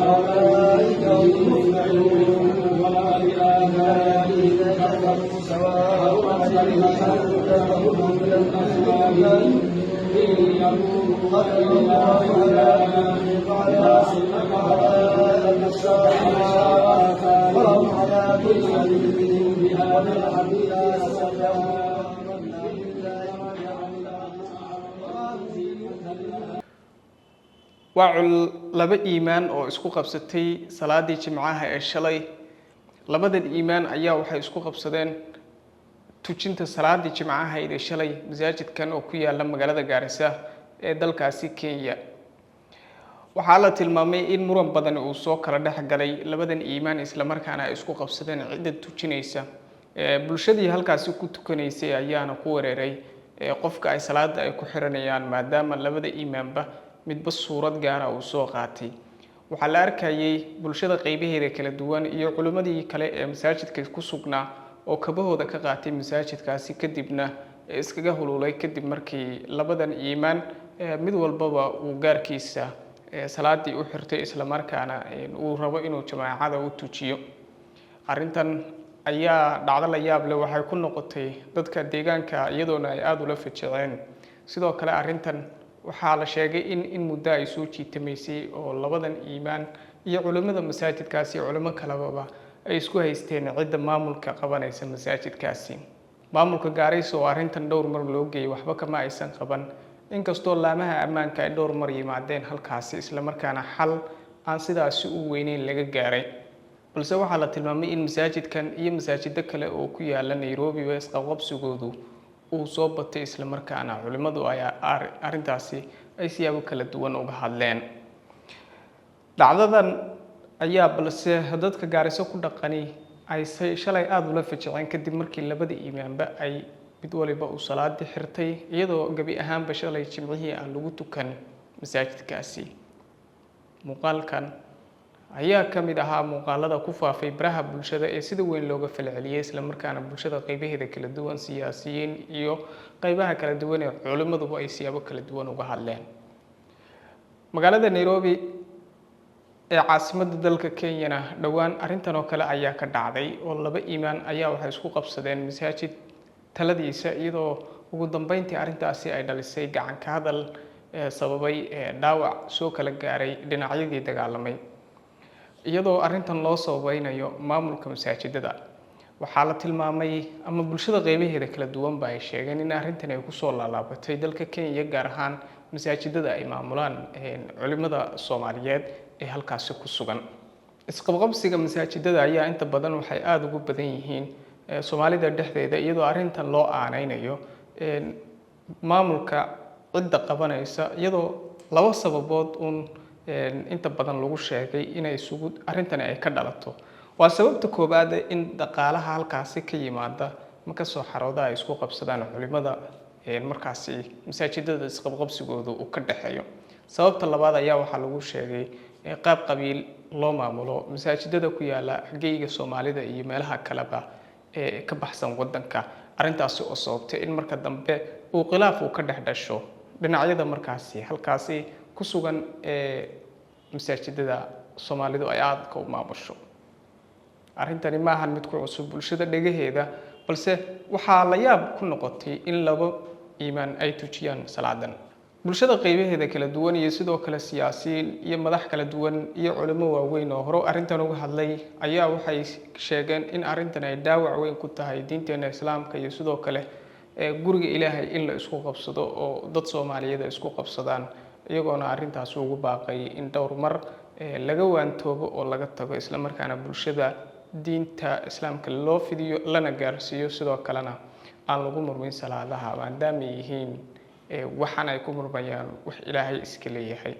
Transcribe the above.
أولئك هم المفلحون ولا بآبائهم كفروا سواء عليهم أنذرتهم أم لم تنذرهم إن يقولوا إلا خلانا الناس كفروا الساعات ولهم عذاب أليم بهذا الحديث أسفا waa laba iimaan oo isku qabsatay salaadii jimcaha ee shalay labadan iimaan ayaa waxay isku qabsadeen tujinta salaadii jimcaha ee shalay masaajidkan oo ku yaala magaalada Gaarisa ee dalkaasi Kenya waxaa la tilmaamay in muran badan uu soo kala dhex galay labadan iimaan isla markaana ay isku qabsadeen cidda tujinaysa bulshadii halkaasi ku tukanaysay ayaana ku wareeray qofka ay salaada ay ku xiranayaan maadaama labada iimaanba midba suurad gaar ah uu soo qaatay waxa la arkayay bulshada qaybaheeda kala duwan iyo culimadii kale ee masaajidka ku sugnaa oo kabahooda ka qaatay masaajidkaasi kadibna iskaga hululay kadib markii labadan iimaan mid walbaba uu gaarkiisa salaadii u xirtay isla markaana uu rabo inuu jamaacada u tujiyo arintan ayaa dhacdo la yaab leh waxay ku noqotay dadka deegaanka iyadoona ay aad u la ficeen sidoo kale arintan waxaa la sheegay in muddo ay soo jiitamaysay oo labadan iimaan iyo culimada masaajidkaasi culimo kalaba ay isku haysteen cidda maamulka qabanaysa masaajidkaasi maamulka Gaarisa oo arintan dhowr mar loo geeyay waxba kama aysan qaban inkastoo laamaha ammaanka ay dhowr mar yimaadeen halkaasi isla markaana xal aan sidaas u weyneyn laga gaaray balse waxaa la tilmaamay in masaajidkan iyo masaajidda kale oo ku yaala Nairobi West qabsigoodu uu soo batay isla markaana culimadu ay arintaasi ay siyaabo kala duwan uga hadleen dhacdadan ayaa balse dadka Gaarisa ku dhaqani ay shalay aad u la ficeen kadib markii labada iimaanba ay mid waliba uu salaadii xirtay iyadoo gabi ahaanba shalay jimcihii aan lagu tukan masaajidkaasi muuqaalkan ayaa kamid ahaa muuqaalada ku faafay baraha bulshada ee sida weyn looga falceliyay isla markaana bulshada qaybaheeda kala duwan siyaasiyiin iyo qaybaha kala duwan ee culimadu ay siyaabo kala duwan uga hadleen magaalada Nairobi ee caasimadda dalka Kenya dhawaan arintan oo kale ayaa ka dhacday oo laba iimaan ayaa waxay isku qabsadeen masaajid taladiisa iyadoo ugu dambeyntii arintaasi ay dhalisay gacan ka hadal sababay dhaawac soo kala gaaray dhinacyadii dagaalamay iyadoo arintan loo sabaynayo maamulka masaajidada waxaa la tilmaamay ama bulshada qaybaheeda kala duwan ba ay sheegeen in arintan ay ku soo laalaabatay dalka Kenya gaar ahaan masaajidada ay maamulaan culimada Soomaaliyeed ee halkaasi ku sugan isqabqabsiga masaajidada ayaa inta badan waxay aad ugu badan yihiin Soomaalida dhexdeeda iyadoo arintan loo aanaynayo maamulka cidda qabanaysa iyadoo laba sababood inta badan lagu sheegay inay arintan ay ka dhalato waa sababta koobaad in dhaqaalaha halkaasi ka yimaada marka soo xarooda ay isku qabsadaan culimada markaasi masaajidada isqabqabsigoodu uu ka dhaxeeyo sababta labaad ayaa waxa lagu sheegay qaab qabiil loo maamulo masaajidada ku yaala xaggeega Soomaalida iyo meelaha kaleba ee ka baxsan wadanka arintaasi oo sababtay in marka dambe uu khilaaf uu ka dhaxdhasho dhinacyada markaasi halkaasi ku sugan masaajidada Soomaalidu ay aad ka u maamusho arintani ma ahan mid ku cusub bulshada dhagaheeda balse waxa la yaab ku noqotay in laba iimaan ay tujiyaan salaadan bulshada qaybaheeda kala duwan iyo sidoo kale siyaasiyiin iyo madax kala duwan iyo culimo waaweyn oo hore arintan uga hadlay ayaa waxay sheegeen in arintan ay dhaawac weyn ku tahay diinteena Islaamka iyo sidoo kale guriga Ilaahay in la isku qabsado oo dad Soomaaliyeed isku qabsadaan iyagoona arintaas ugu baaqay in dhowr mar laga waantoobo oo laga tago isla markaana bulshada diinta Islaamka loo fidiyo lana gaarsiiyo sidoo kalena aan lagu murmin salaadaha maadaama yihiin waxaan ay ku murmayaan wax Ilaahay iska leeyahay